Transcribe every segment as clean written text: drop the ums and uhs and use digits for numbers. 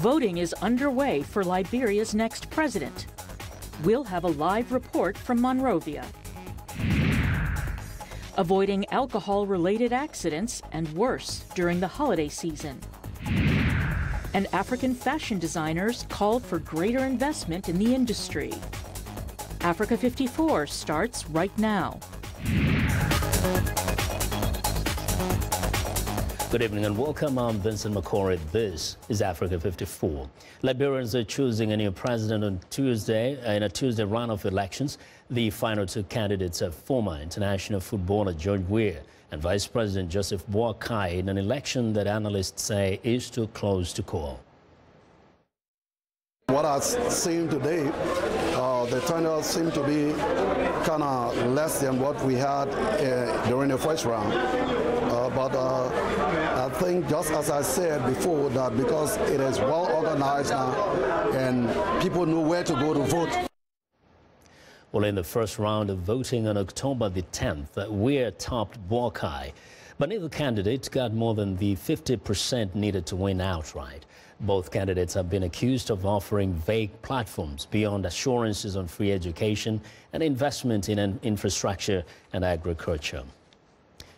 Voting is underway for Liberia's next president. We'll have a live report from Monrovia. Avoiding alcohol-related accidents and worse during the holiday season. And African fashion designers called for greater investment in the industry. Africa 54 starts right now. Good evening and welcome. I'm Vincent McCory. This is Africa 54. Liberians are choosing a new president on Tuesday in a Tuesday round of elections. The final two candidates are former international footballer George Weah and Vice President Joseph Boakai in an election that analysts say is too close to call. What I've seen today, the turnout seemed to be kind of less than what we had during the first round. But I think, just as I said before, that because it is well organized now and people know where to go to vote. Well, in the first round of voting on October the 10th, Weah topped Boakai, but neither candidate got more than the 50% needed to win outright. Both candidates have been accused of offering vague platforms beyond assurances on free education and investment in infrastructure and agriculture.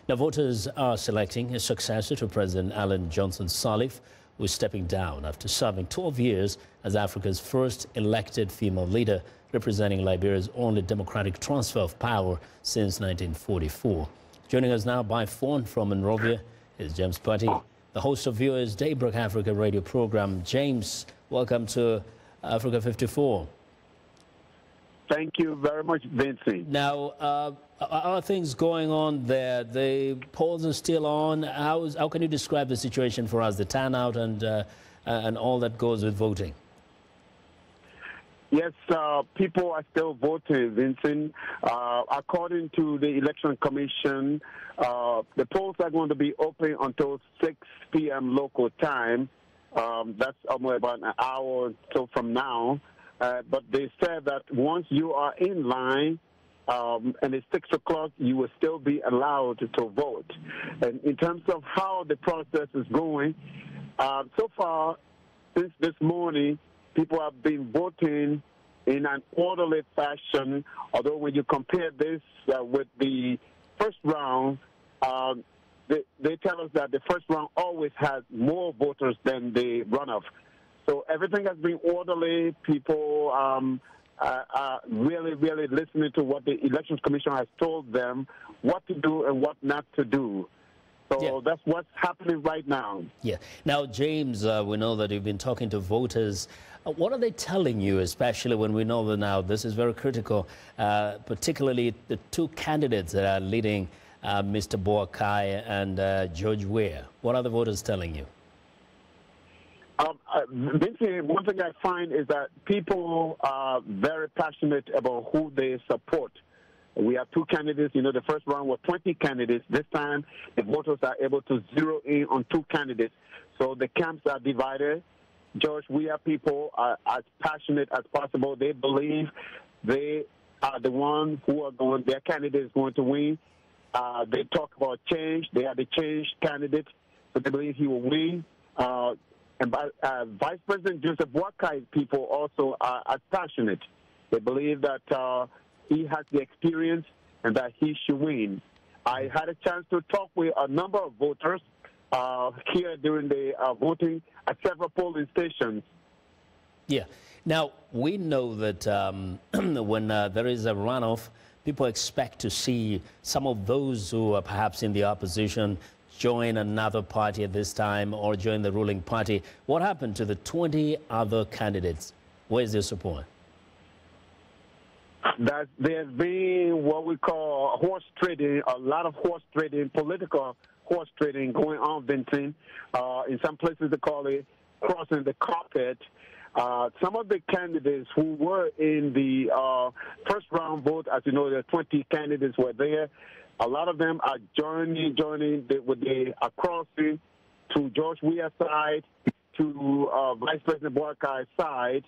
Now, voters are selecting a successor to President Ellen Johnson Sirleaf, who is stepping down after serving 12 years as Africa's first elected female leader, representing Liberia's only democratic transfer of power since 1944. Joining us now by phone from Monrovia is James Putty, the host of Viewers Daybreak Africa radio program. James, welcome to Africa 54. Thank you very much, Vincent. Now, are things going on there? The polls are still on. How can you describe the situation for us, the turnout and all that goes with voting? Yes, people are still voting, Vincent. According to the Election Commission, the polls are going to be open until 6 p.m. local time. That's almost about an hour or so from now. But they said that once you are in line and it's 6 o'clock, you will still be allowed to vote. And in terms of how the process is going, so far, since this morning, people have been voting in an orderly fashion, although when you compare this with the first round, they tell us that the first round always has more voters than the runoff. So everything has been orderly. People are really, really listening to what the Elections Commission has told them, what to do and what not to do. So that's what's happening right now. Yeah. Now, James, we know that you've been talking to voters. What are they telling you, especially when we know that now this is very critical, particularly the two candidates that are leading, Mr. Boakai and George Weah? What are the voters telling you? Vincent, one thing I find is that people are very passionate about who they support. We have two candidates. You know, the first round was 20 candidates. This time, the voters are able to zero in on two candidates. So the camps are divided. George Weah people are as passionate as possible. They believe they are the one who are going, their candidate is going to win. They talk about change. They are the change candidate, so they believe he will win. And Vice President Joseph Boakai people also are as passionate. They believe that he has the experience and that he should win. I had a chance to talk with a number of voters here during the voting at several polling stations. Yeah. Now, we know that when there is a runoff, people expect to see some of those who are perhaps in the opposition join another party at this time or join the ruling party. What happened to the 20 other candidates? Where is their support? That there's been what we call horse trading, a lot of horse trading, political horse trading going on, Vincent. In some places they call it crossing the carpet. Some of the candidates who were in the first round vote, as you know, the 20 candidates were there. A lot of them are joining with the crossing to George Weah's side, to Vice President Boakai's side.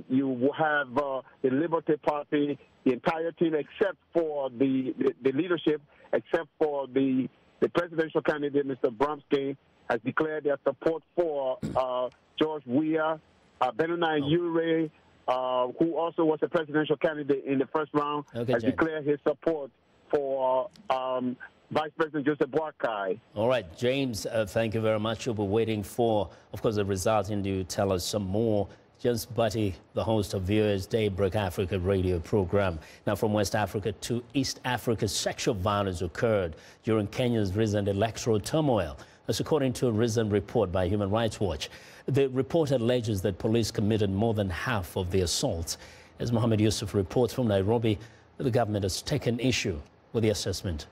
You will have the Liberty Party, the entire team, except for the leadership, except for the presidential candidate, Mr. Bromsky, has declared their support for George Weah. Benoni Ure, who also was a presidential candidate in the first round, has declared his support for Vice President Joseph Boakai. All right, James, thank you very much. We'll be waiting for, of course, the results, and you tell us some more. James Butty, the host of Viewers Daybreak Africa radio program. Now from West Africa to East Africa, sexual violence occurred during Kenya's recent electoral turmoil. That's according to a recent report by Human Rights Watch. The report alleges that police committed more than half of the assaults. As Mohammed Yusuf reports from Nairobi, the government has taken issue with the assessment.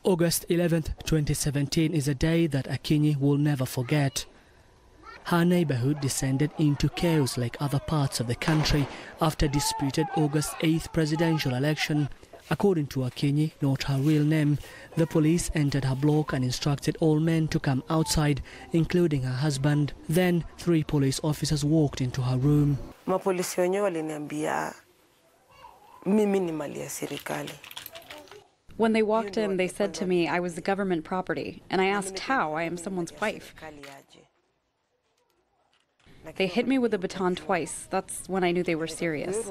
August 11th, 2017 is a day that Akinyi will never forget. Her neighborhood descended into chaos like other parts of the country after a disputed August 8th presidential election. According to Akinyi, not her real name, the police entered her block and instructed all men to come outside, including her husband. Then 3 police officers walked into her room. Mapolisi wenyewe waliniambia mimi ni mali ya serikali. When they walked in, they said to me I was the government property, and I asked how I am someone's wife. They hit me with a baton twice. That's when I knew they were serious.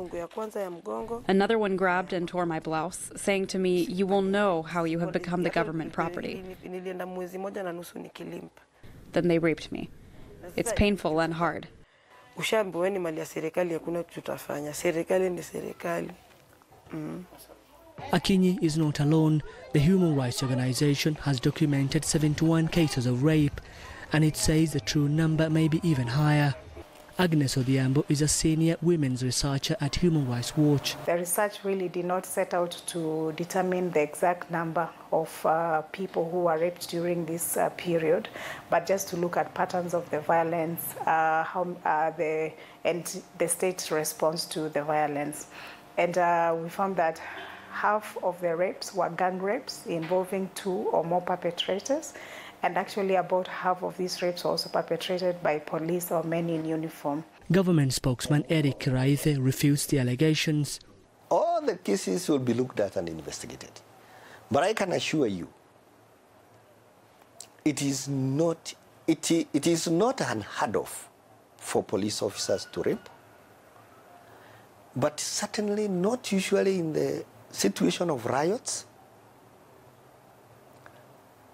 Another one grabbed and tore my blouse, saying to me, "You will know how you have become the government property." Then they raped me. It's painful and hard. Akinyi is not alone. The Human Rights Organization has documented 71 cases of rape, and it says the true number may be even higher. Agnes Odhiambo is a senior women's researcher at Human Rights Watch. The research really did not set out to determine the exact number of people who were raped during this period, but just to look at patterns of the violence, and the state's response to the violence. And we found that half of the rapes were gang rapes involving 2 or more perpetrators. And actually about half of these rapes were also perpetrated by police or men in uniform. Government spokesman Eric Kiraithe refused the allegations. All the cases will be looked at and investigated. But I can assure you, it is not unheard of for police officers to rape, but certainly not usually in the situation of riots.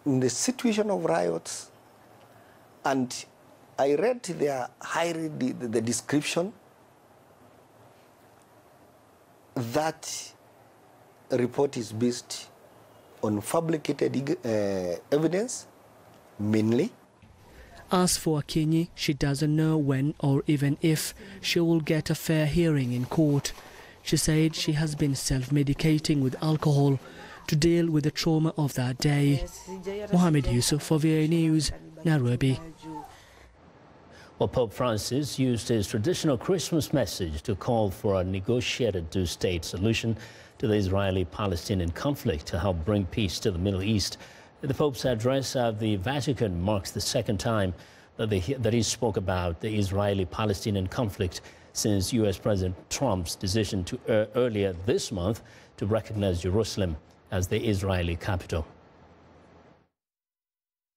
In the situation of riots, and I read the description, that report is based on fabricated evidence, mainly. As for Akinyi, she doesn't know when or even if she will get a fair hearing in court. She said she has been self-medicating with alcohol to deal with the trauma of that day. Mohammed Yusuf for VOA News, Nairobi. Well, Pope Francis used his traditional Christmas message to call for a negotiated 2-state solution to the Israeli-Palestinian conflict to help bring peace to the Middle East. The Pope's address at the Vatican marks the second time that he spoke about the Israeli-Palestinian conflict since U.S. President Trump's decision to earlier this month to recognize Jerusalem as the Israeli capital.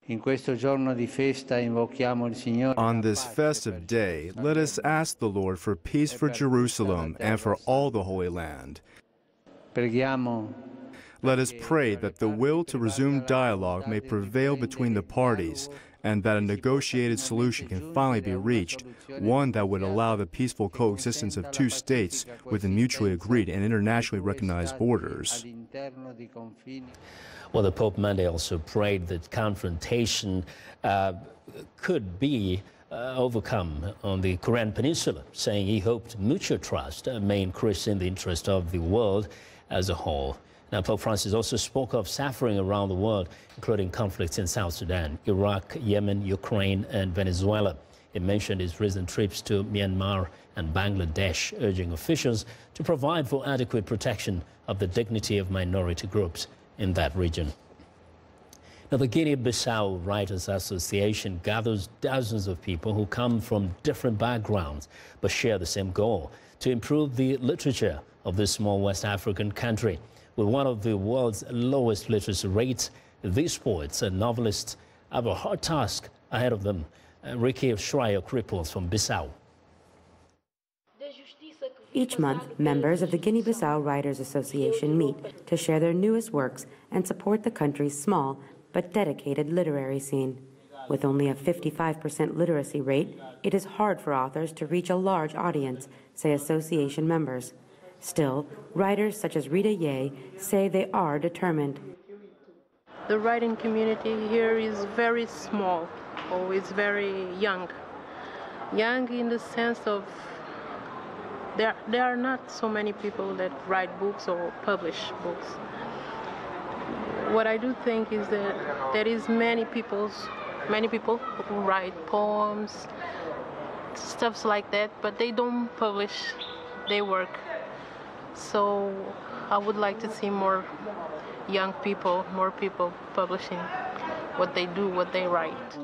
On this festive day, let us ask the Lord for peace for Jerusalem and for all the Holy Land. Let us pray that the will to resume dialogue may prevail between the parties and that a negotiated solution can finally be reached, one that would allow the peaceful coexistence of 2 states within mutually agreed and internationally recognized borders. Well, the Pope Monday also prayed that confrontation could be overcome on the Korean Peninsula, saying he hoped mutual trust may increase in the interest of the world as a whole. Now, Pope Francis also spoke of suffering around the world, including conflicts in South Sudan, Iraq, Yemen, Ukraine, and Venezuela. He mentioned his recent trips to Myanmar and Bangladesh, urging officials to provide for adequate protection of the dignity of minority groups in that region. Now, the Guinea-Bissau Writers Association gathers dozens of people who come from different backgrounds but share the same goal: to improve the literature of this small West African country. With one of the world's lowest literacy rates these poets and novelists have a hard task ahead of them. Ricky Shryock reports from Bissau. Each month, members of the Guinea-Bissau Writers Association meet to share their newest works and support the country's small but dedicated literary scene. With only a 55% literacy rate, it is hard for authors to reach a large audience, say association members. Still, writers such as Rita Ye say they are determined. The writing community here is very small, or it's very young. Young in the sense of there are not so many people that write books or publish books. What I do think is that there is many people who write poems, stuff like that, but they don't publish their work. So I would like to see more young people, more people publishing what they do, what they write.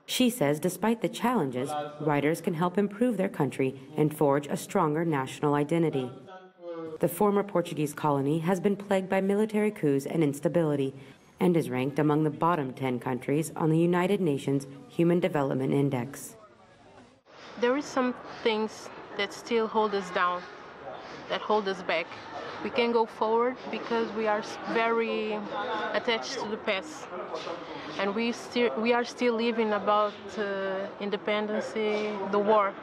She says despite the challenges, writers can help improve their country and forge a stronger national identity. The former Portuguese colony has been plagued by military coups and instability and is ranked among the bottom 10 countries on the United Nations Human Development Index. There is some things that still hold us down, that hold us back. We can go forward because we are very attached to the past, and we are still living about independence, the war.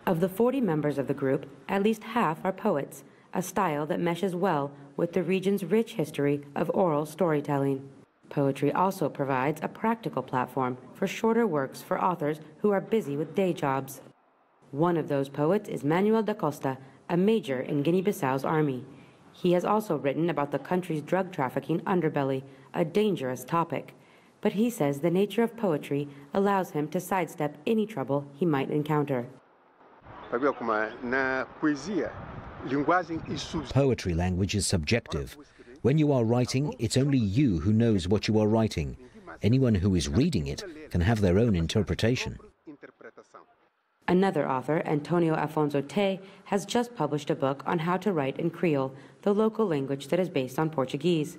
Of the 40 members of the group, at least half are poets, a style that meshes well with the region's rich history of oral storytelling. Poetry also provides a practical platform for shorter works for authors who are busy with day jobs. One of those poets is Manuel da Costa, a major in Guinea-Bissau's army. He has also written about the country's drug trafficking underbelly, a dangerous topic. But he says the nature of poetry allows him to sidestep any trouble he might encounter. Poetry language is subjective. When you are writing, it's only you who knows what you are writing. Anyone who is reading it can have their own interpretation. Another author, Antonio Afonso Te, has just published a book on how to write in Creole, the local language that is based on Portuguese.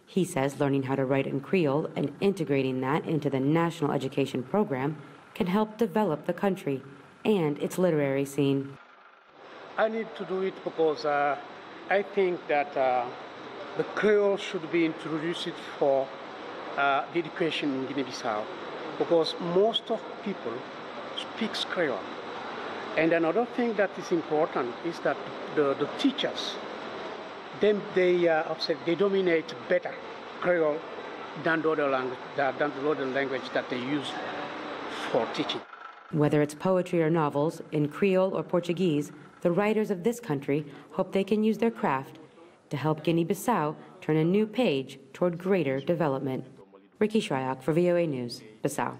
He says learning how to write in Creole and integrating that into the national education program can help develop the country and its literary scene. I need to do it because I think that the Creole should be introduced for the education in Guinea-Bissau, because most of people speaks Creole. And another thing that is important is that the teachers, they dominate better Creole than the other language that they use for teaching. Whether it's poetry or novels, in Creole or Portuguese, the writers of this country hope they can use their craft to help Guinea-Bissau turn a new page toward greater development. Ricky Shryock for VOA News, Bissau.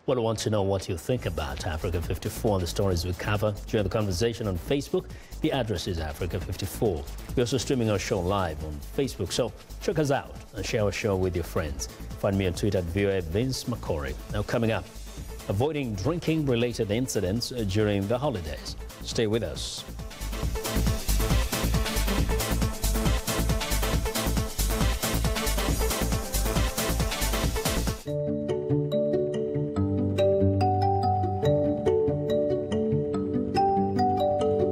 Well, I want to know what you think about Africa 54 and the stories we cover. Join the conversation on Facebook. The address is Africa 54. We're also streaming our show live on Facebook, so check us out and share our show with your friends. Find me on Twitter at VOA Vince McCory. Now coming up, avoiding drinking-related incidents during the holidays. Stay with us.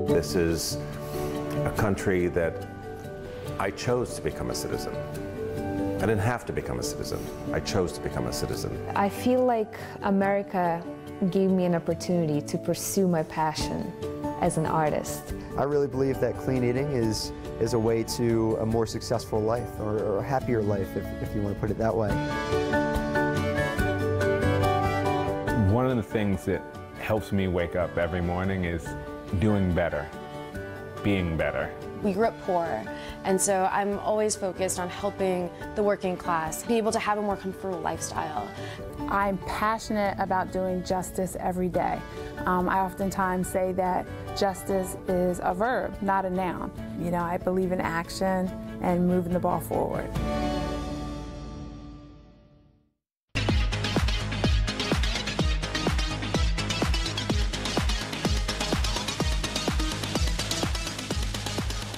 This is a country that I chose to become a citizen. I didn't have to become a citizen. I chose to become a citizen. I feel like America gave me an opportunity to pursue my passion as an artist. I really believe that clean eating is a way to a more successful life, or a happier life, if you want to put it that way. One of the things that helps me wake up every morning is doing better, being better. We grew up poor, and so I'm always focused on helping the working class be able to have a more comfortable lifestyle. I'm passionate about doing justice every day. I oftentimes say that justice is a verb, not a noun. You know, I believe in action and moving the ball forward.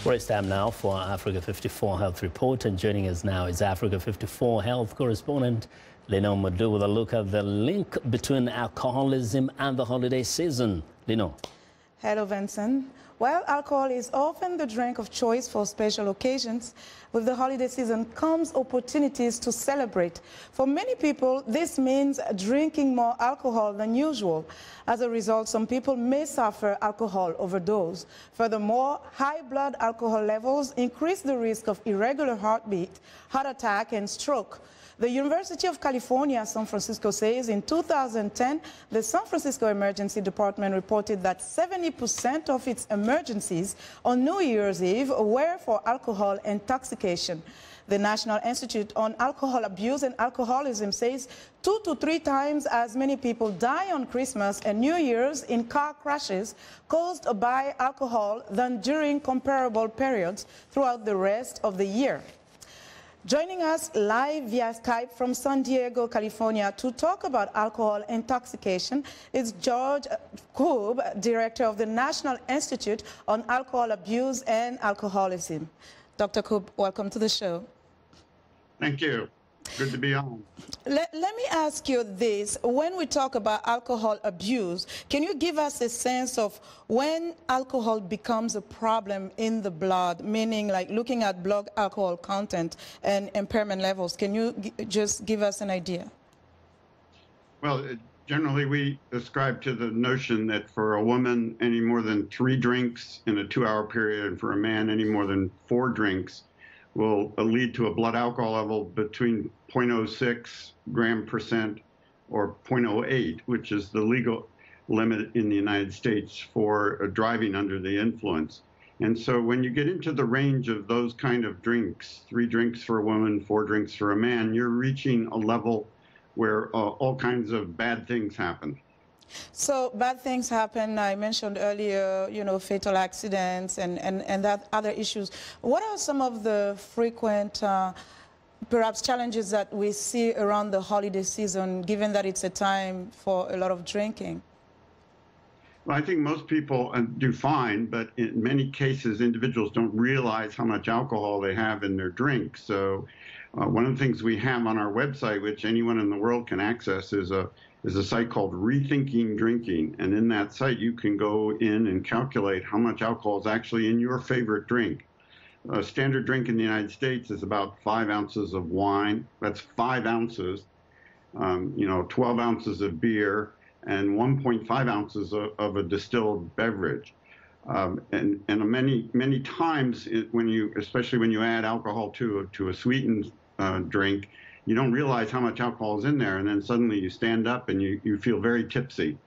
Well, it's time now for our Africa 54 Health Report, and joining us now is Africa 54 Health correspondent Lino Madu with a look at the link between alcoholism and the holiday season. Lino. Hello, Vincent. While alcohol is often the drink of choice for special occasions, with the holiday season comes opportunities to celebrate. For many people, this means drinking more alcohol than usual. As a result, some people may suffer alcohol overdose. Furthermore, high blood alcohol levels increase the risk of irregular heartbeat, heart attack, and stroke. The University of California, San Francisco says in 2010, the San Francisco Emergency Department reported that 70% of its emergencies on New Year's Eve were for alcohol intoxication. The National Institute on Alcohol Abuse and Alcoholism says 2 to 3 times as many people die on Christmas and New Year's in car crashes caused by alcohol than during comparable periods throughout the rest of the year. Joining us live via Skype from San Diego, California, to talk about alcohol intoxication is George Koob, director of the National Institute on Alcohol Abuse and Alcoholism. Dr. Koob, welcome to the show. Thank you. Good to be on. Let me ask you this. When we talk about alcohol abuse, can you give us a sense of when alcohol becomes a problem in the blood, meaning like looking at blood alcohol content and impairment levels? Can you just give us an idea? Well, generally we ascribe to the notion that for a woman, any more than 3 drinks in a 2-hour period, and for a man, any more than 4 drinks will lead to a blood alcohol level between 0.06 gram percent or 0.08, which is the legal limit in the United States for driving under the influence. And so when you get into the range of those kind of drinks, 3 drinks for a woman, 4 drinks for a man, you're reaching a level where all kinds of bad things happen. So bad things happen. I mentioned earlier, you know, fatal accidents and that other issues. What are some of the frequent, perhaps, challenges that we see around the holiday season, given that it's a time for a lot of drinking? Well, I think most people do fine, but in many cases, individuals don't realize how much alcohol they have in their drink. So one of the things we have on our website, which anyone in the world can access, is a site called Rethinking Drinking. And in that site, you can go in and calculate how much alcohol is actually in your favorite drink. A standard drink in the United States is about 5 ounces of wine. That's 5 ounces, 12 ounces of beer, and 1.5 ounces of a distilled beverage. And many times, especially when you add alcohol to a sweetened drink, you don't realize how much alcohol is in there, and then suddenly you stand up and you feel very tipsy.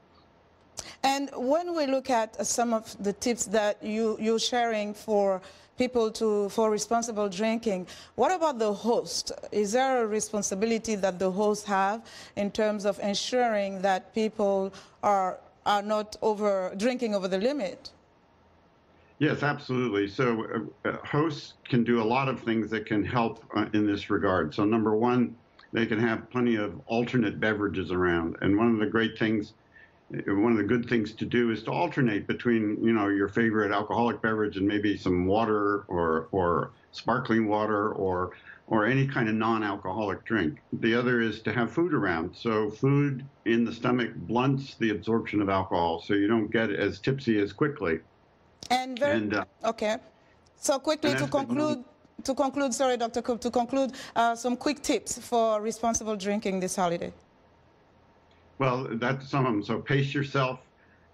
And when we look at some of the tips that you're sharing for people for responsible drinking, what about the host? Is there a responsibility that the hosts have in terms of ensuring that people are not drinking over the limit? Yes, absolutely. So hosts can do a lot of things that can help in this regard. So number one, they can have plenty of alternate beverages around. And one of the good things to do is to alternate between, your favorite alcoholic beverage and maybe some water or sparkling water or any kind of non-alcoholic drink. The other is to have food around. So food in the stomach blunts the absorption of alcohol, so you don't get as tipsy as quickly. Okay. So quickly to conclude, sorry, Dr. Koob, to conclude, some quick tips for responsible drinking this holiday. Well, that's some of them. So pace yourself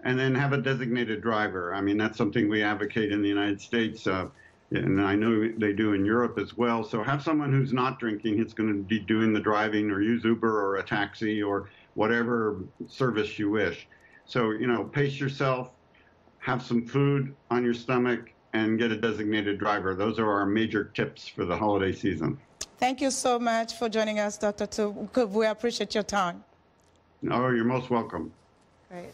and then have a designated driver. I mean, that's something we advocate in the United States, and I know they do in Europe as well. So have someone who's not drinking, who's going to be doing the driving, or use Uber or a taxi or whatever service you wish. So, pace yourself. Have some food on your stomach, and get a designated driver. Those are our major tips for the holiday season. Thank you so much for joining us, Dr. Koob. We appreciate your time. Oh, you're most welcome. Great.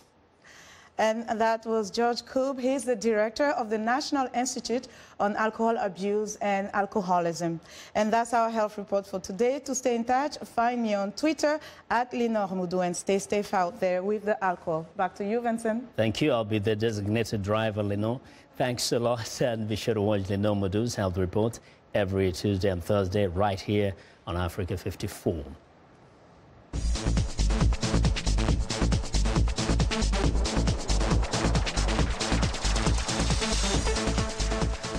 And that was George Koob. He's the director of the National Institute on Alcohol Abuse and Alcoholism. And that's our health report for today. To stay in touch, find me on Twitter at Lenore Moudou, and stay safe out there with the alcohol. Back to you, Vincent. Thank you. I'll be the designated driver, Lenore. Thanks a lot, and be sure to watch Lenore Moudou's health report every Tuesday and Thursday right here on Africa 54.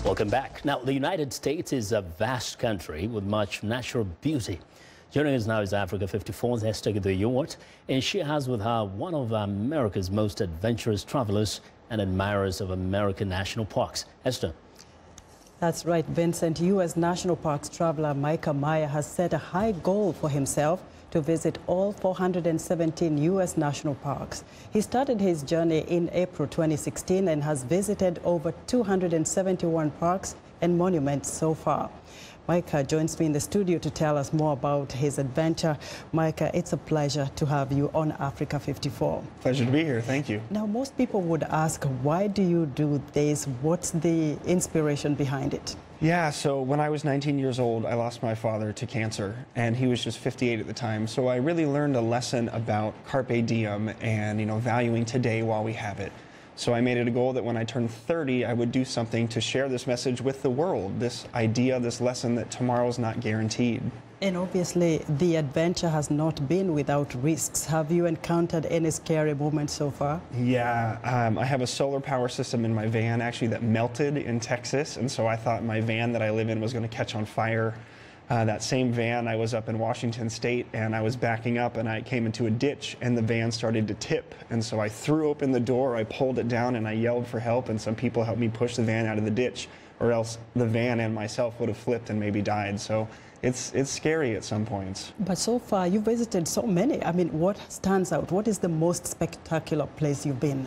Welcome back. Now, the United States is a vast country with much natural beauty. Joining us now is Africa 54's Esther Gideon, and she has with her one of America's most adventurous travelers and admirers of American national parks. Esther. That's right, Vincent. U.S. National Parks traveler Micah Meyer has set a high goal for himself to visit all 417 U.S. national parks. He started his journey in April 2016 and has visited over 271 parks and monuments so far. Micah joins me in the studio to tell us more about his adventure. Micah, it's a pleasure to have you on Africa 54. Pleasure to be here. Thank you. Now, most people would ask, why do you do this? What's the inspiration behind it? Yeah, so when I was 19 years old, I lost my father to cancer, and he was just 58 at the time. So I really learned a lesson about carpe diem and, valuing today while we have it. So I made it a goal that when I turned 30, I would do something to share this message with the world, this idea, this lesson that tomorrow's not guaranteed. And obviously, the adventure has not been without risks. Have you encountered any scary moments so far? Yeah, I have a solar power system in my van, actually, that melted in Texas. And so I thought my van that I live in was going to catch on fire. That same van, I was up in Washington State, and I was backing up, and I came into a ditch, and the van started to tip. And so I threw open the door, I pulled it down, and I yelled for help, and some people helped me push the van out of the ditch, or else the van and myself would have flipped and maybe died. So it's scary at some points. But so far, you've visited so many. I mean, what stands out? What is the most spectacular place you've been?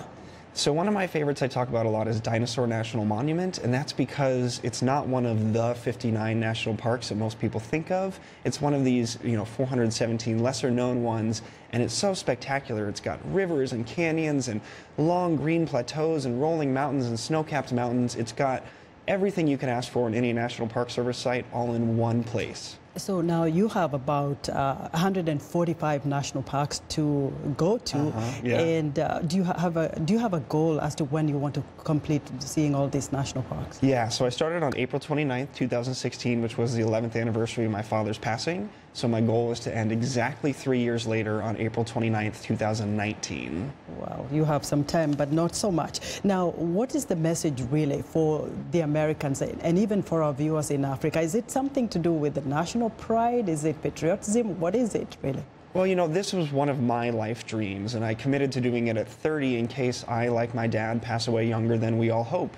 So one of my favorites I talk about a lot is Dinosaur National Monument, and that's because it's not one of the 59 national parks that most people think of. It's one of these, 417 lesser known ones, and it's so spectacular. It's got rivers and canyons and long green plateaus and rolling mountains and snow-capped mountains. It's got everything you can ask for in any National Park Service site all in one place. So now you have about 145 national parks to go to, yeah. And do you have a goal as to when you want to complete seeing all these national parks? Yeah, so I started on April 29th, 2016, which was the 11th anniversary of my father's passing. So my goal is to end exactly 3 years later on April 29th, 2019. Wow, you have some time, but not so much. Now, what is the message really for the Americans and even for our viewers in Africa? Is it something to do with the national pride? Is it patriotism? What is it really? Well, this was one of my life dreams, and I committed to doing it at 30 in case I, like my dad, pass away younger than we all hope.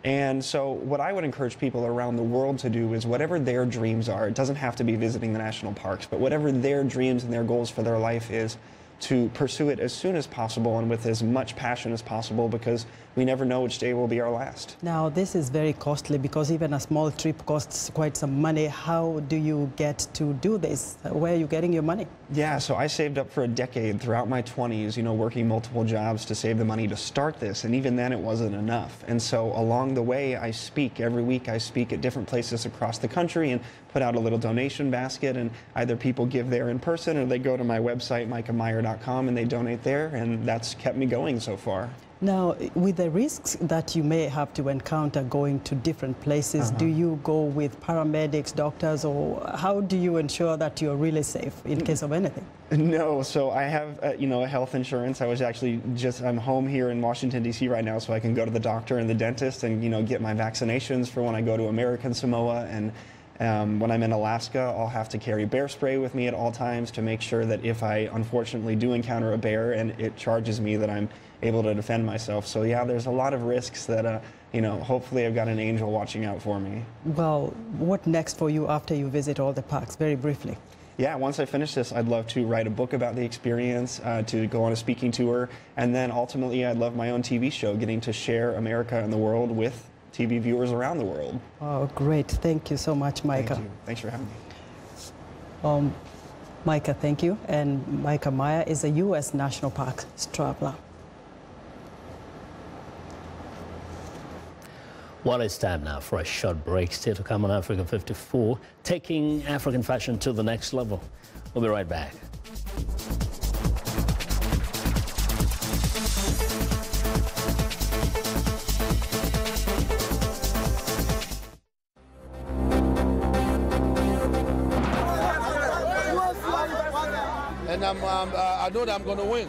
And so what I would encourage people around the world to do is whatever their dreams are, it doesn't have to be visiting the national parks, but whatever their dreams and their goals for their life is, to pursue it as soon as possible and with as much passion as possible, because we never know which day will be our last. Now, this is very costly because even a small trip costs quite some money. How do you get to do this? Where are you getting your money? Yeah, so I saved up for a decade throughout my 20s, working multiple jobs to save the money to start this, and even then it wasn't enough. And so along the way, I speak. Every week I speak at different places across the country and put out a little donation basket, and either people give there in person or they go to my website, micahmeyer.com, and they donate there, and that's kept me going so far. Now, with the risks that you may have to encounter going to different places, do you go with paramedics, doctors, or how do you ensure that you're really safe in case of anything? No, so I have, a health insurance. I was actually I'm home here in Washington, D.C. right now, so I can go to the doctor and the dentist and, get my vaccinations for when I go to American Samoa. And when I'm in Alaska, I'll have to carry bear spray with me at all times to make sure that if I unfortunately do encounter a bear and it charges me, that I'm able to defend myself. So yeah, there's a lot of risks that, hopefully I've got an angel watching out for me. Well, what next for you after you visit all the parks, very briefly? Yeah, once I finish this, I'd love to write a book about the experience, to go on a speaking tour, and then ultimately I'd love my own TV show, getting to share America and the world with TV viewers around the world. Oh, great. Thank you so much, Micah. Thank you. Thanks for having me. Micah, thank you. And Micah Meyer is a U.S. National Parks traveler. Well, it's time now for a short break. Still to come on Africa 54, taking African fashion to the next level. We'll be right back. And I know that I'm going to win.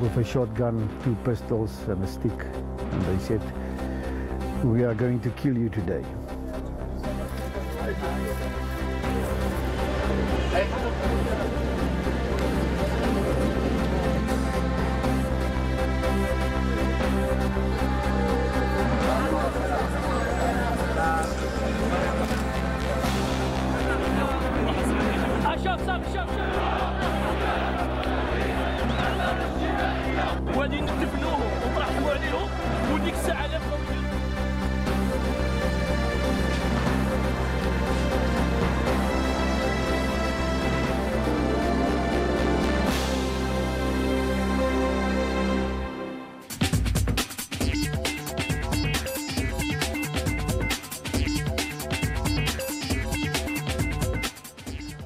With a shotgun, 2 pistols and a stick, and they said, "We are going to kill you today." وبعدين دفنوهم وطرحوا عليهم وديك الساعه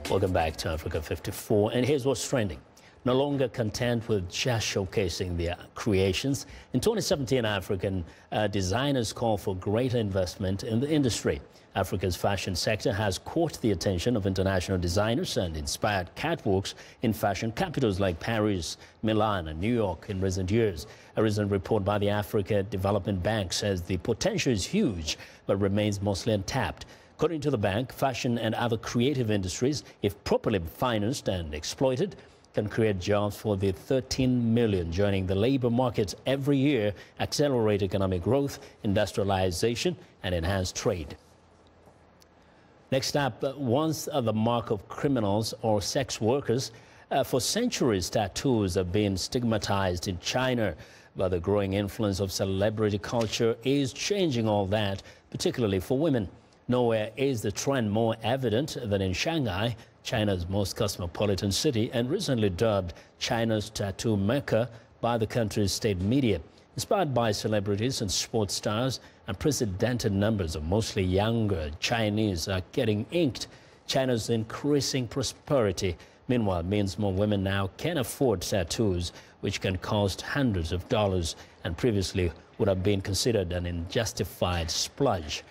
Welcome back to Africa 54, and here's what's trending. No longer content with just showcasing their creations, in 2017, African designers call for greater investment in the industry. Africa's fashion sector has caught the attention of international designers and inspired catwalks in fashion capitals like Paris, Milan, and New York in recent years. A recent report by the Africa Development Bank says the potential is huge, but remains mostly untapped. According to the bank, fashion and other creative industries, if properly financed and exploited, can create jobs for the 13 million joining the labor market every year, accelerate economic growth, industrialization, and enhance trade. Next up, once the mark of criminals or sex workers, for centuries tattoos have been stigmatized in China, but the growing influence of celebrity culture is changing all that, particularly for women. Nowhere is the trend more evident than in Shanghai, China's most cosmopolitan city, and recently dubbed China's tattoo mecca by the country's state media. Inspired by celebrities and sports stars, unprecedented numbers of mostly younger Chinese are getting inked. China's increasing prosperity, meanwhile, means more women now can afford tattoos, which can cost hundreds of dollars and previously would have been considered an unjustified splurge.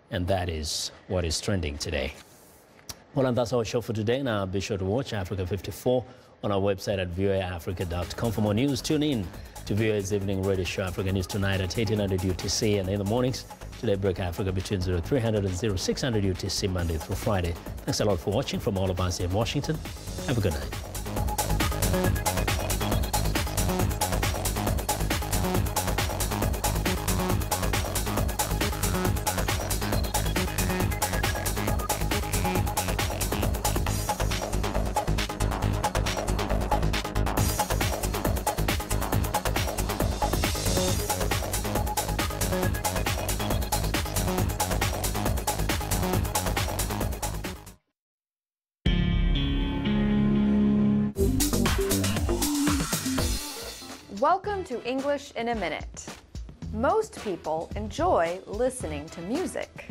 And that is what is trending today. Well, and that's our show for today. Now, be sure to watch Africa 54 on our website at voaafrica.com. For more news, tune in to VOA's evening radio show, Africa News Tonight, at 1800 UTC, and in the mornings, Today Break Africa between 0300 and 0600 UTC, Monday through Friday. Thanks a lot for watching from all of us here in Washington. Have a good night. Welcome to English in a Minute. Most people enjoy listening to music.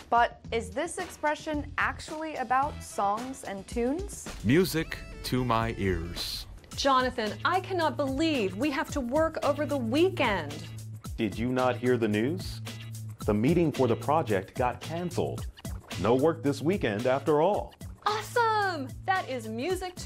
But is this expression actually about songs and tunes? Music to my ears. Jonathan, I cannot believe we have to work over the weekend. Did you not hear the news? The meeting for the project got canceled. No work this weekend after all. Awesome! That is music to